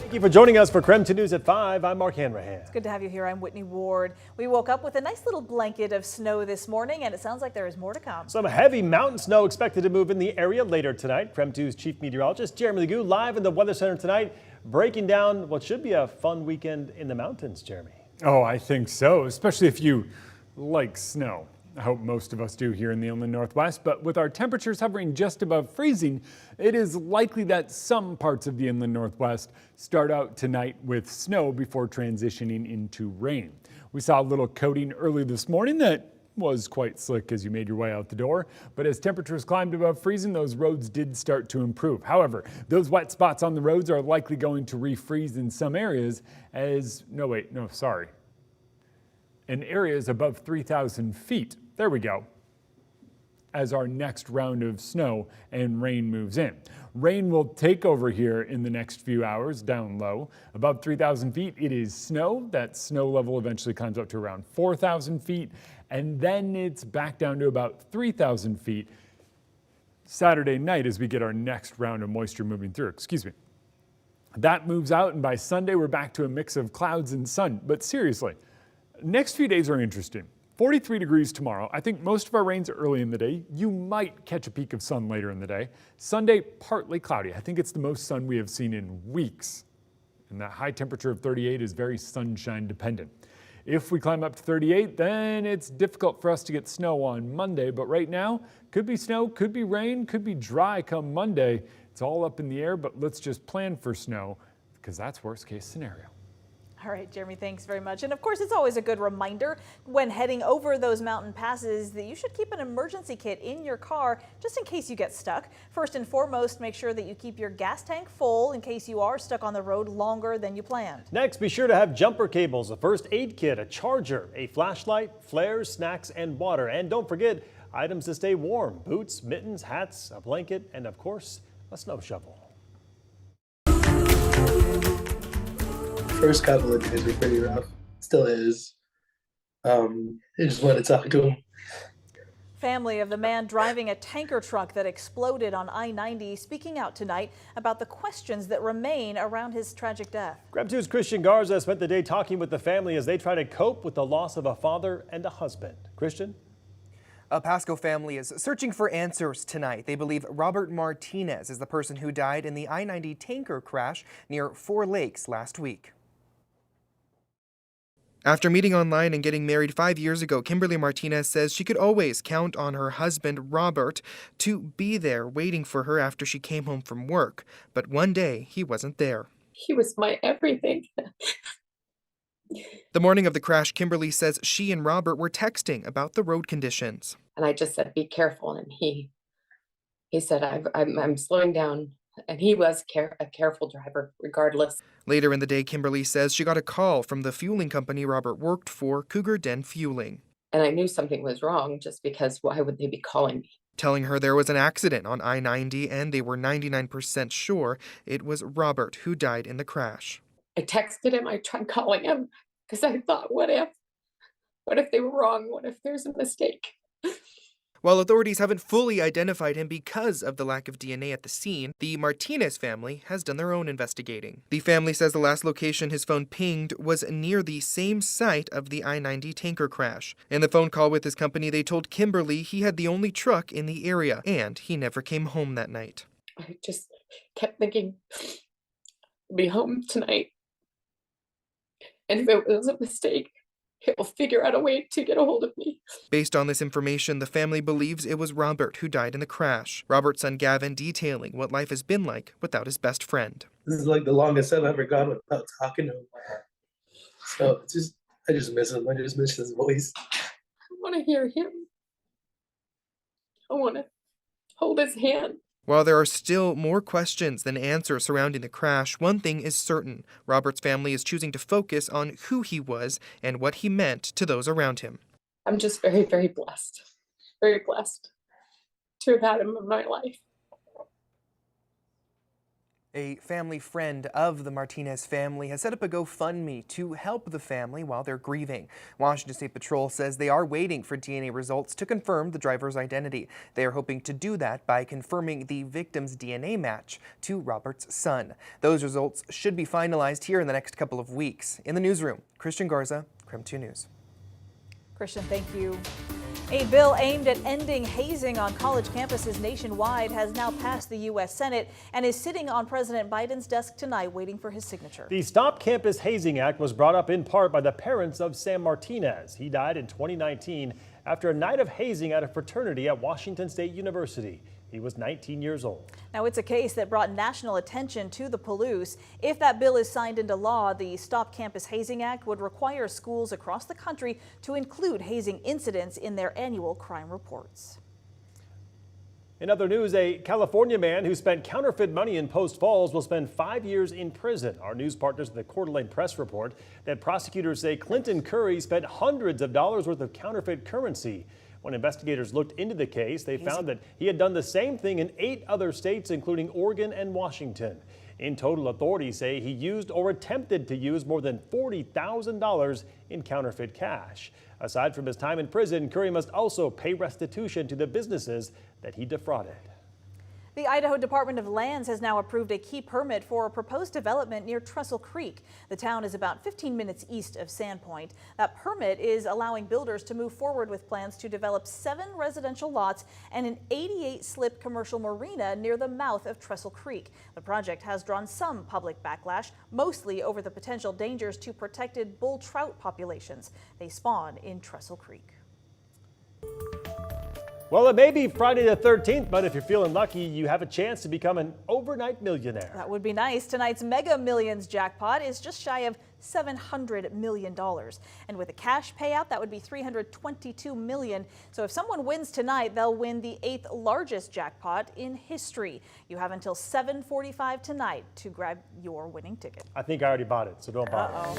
Thank you for joining us for KREM 2 News at 5. I'm Mark Hanrahan. It's good to have you here. I'm Whitney Ward. We woke up with a nice little blanket of snow this morning, and it sounds like there is more to come. Some heavy mountain snow expected to move in the area later tonight. KREM 2's chief meteorologist Jeremy Legoo live in the Weather Center tonight, breaking down what should be a fun weekend in the mountains. Jeremy. Oh, I think so, especially if you like snow. I hope most of us do here in the inland Northwest, but with our temperatures hovering just above freezing, it is likely that some parts of the inland Northwest start out tonight with snow before transitioning into rain. We saw a little coating early this morning that was quite slick as you made your way out the door, but as temperatures climbed above freezing, those roads did start to improve. However, those wet spots on the roads are likely going to refreeze in some areas in areas above 3,000 feet. There we go. As our next round of snow and rain moves in. Rain will take over here in the next few hours down low. Above 3,000 feet, it is snow. That snow level eventually climbs up to around 4,000 feet, and then it's back down to about 3,000 feet Saturday night as we get our next round of moisture moving through. That moves out, and by Sunday, we're back to a mix of clouds and sun. But seriously, next few days are interesting. 43 degrees tomorrow. I think most of our rain's early in the day. You might catch a peak of sun later in the day. Sunday, partly cloudy. I think it's the most sun we have seen in weeks. And that high temperature of 38 is very sunshine dependent. If we climb up to 38, then it's difficult for us to get snow on Monday. But right now, could be snow, could be rain, could be dry come Monday. It's all up in the air, but let's just plan for snow because that's worst case scenario. All right, Jeremy, thanks very much. And of course, it's always a good reminder when heading over those mountain passes that you should keep an emergency kit in your car just in case you get stuck. First and foremost, make sure that you keep your gas tank full in case you are stuck on the road longer than you planned. Next, be sure to have jumper cables, a first aid kit, a charger, a flashlight, flares, snacks, and water. And don't forget items to stay warm: boots, mittens, hats, a blanket, and of course, a snow shovel. First couple of days were pretty rough. Still is. I just want to talk to him. Family of the man driving a tanker truck that exploded on I-90 speaking out tonight about the questions that remain around his tragic death. KREM 2's Christian Garza spent the day talking with the family as they try to cope with the loss of a father and a husband. Christian? A Pasco family is searching for answers tonight. They believe Robert Martinez is the person who died in the I-90 tanker crash near Four Lakes last week. After meeting online and getting married 5 years ago, Kimberly Martinez says she could always count on her husband, Robert, to be there waiting for her after she came home from work. But one day, he wasn't there. He was my everything. The morning of the crash, Kimberly says she and Robert were texting about the road conditions. And I just said, be careful. And he said, I'm slowing down. And he was a careful driver, regardless. Later in the day, Kimberly says she got a call from the fueling company Robert worked for, Cougar Den Fueling. And I knew something was wrong just because why would they be calling me? Telling her there was an accident on I-90 and they were 99% sure it was Robert who died in the crash. I texted him. I tried calling him because I thought, what if they were wrong? What if there's a mistake? While authorities haven't fully identified him because of the lack of DNA at the scene, the Martinez family has done their own investigating. The family says the last location his phone pinged was near the same site of the I-90 tanker crash. In the phone call with his company, they told Kimberly he had the only truck in the area, and he never came home that night. I just kept thinking, I'll be home tonight. And if it was a mistake, it will figure out a way to get a hold of me. Based on this information, the family believes it was Robert who died in the crash. Robert's son Gavin detailing what life has been like without his best friend. This is like the longest I've ever gone without talking to him. So I just miss him. I just miss his voice. I want to hear him. I want to hold his hand. While there are still more questions than answers surrounding the crash, one thing is certain. Robert's family is choosing to focus on who he was and what he meant to those around him. I'm just very, very blessed to have had him in my life. A family friend of the Martinez family has set up a GoFundMe to help the family while they're grieving. Washington State Patrol says they are waiting for DNA results to confirm the driver's identity. They are hoping to do that by confirming the victim's DNA match to Robert's son. Those results should be finalized here in the next couple of weeks. In the newsroom, Christian Garza, KREM 2 News. Christian, thank you. A bill aimed at ending hazing on college campuses nationwide has now passed the U.S. Senate and is sitting on President Biden's desk tonight waiting for his signature. The Stop Campus Hazing Act was brought up in part by the parents of Sam Martinez. He died in 2019 after a night of hazing at a fraternity at Washington State University. He was 19 years old. Now, it's a case that brought national attention to the Palouse. If that bill is signed into law, the Stop Campus Hazing Act would require schools across the country to include hazing incidents in their annual crime reports. In other news, a California man who spent counterfeit money in Post Falls will spend 5 years in prison. Our news partners at the Coeur d'Alene Press report that prosecutors say Clinton Curry spent hundreds of dollars worth of counterfeit currency. When investigators looked into the case, they found that he had done the same thing in 8 other states, including Oregon and Washington. In total, authorities say he used or attempted to use more than $40,000 in counterfeit cash. Aside from his time in prison, Curry must also pay restitution to the businesses that he defrauded. The Idaho Department of Lands has now approved a key permit for a proposed development near Trestle Creek. The town is about 15 minutes east of Sandpoint. That permit is allowing builders to move forward with plans to develop 7 residential lots and an 88-slip commercial marina near the mouth of Trestle Creek. The project has drawn some public backlash, mostly over the potential dangers to protected bull trout populations. They spawn in Trestle Creek. Well, it may be Friday the 13th, but if you're feeling lucky, you have a chance to become an overnight millionaire. That would be nice. Tonight's Mega Millions jackpot is just shy of $700 million. And with a cash payout, that would be $322 million. So if someone wins tonight, they'll win the 8th largest jackpot in history. You have until 7:45 tonight to grab your winning ticket. I think I already bought it, so don't bother.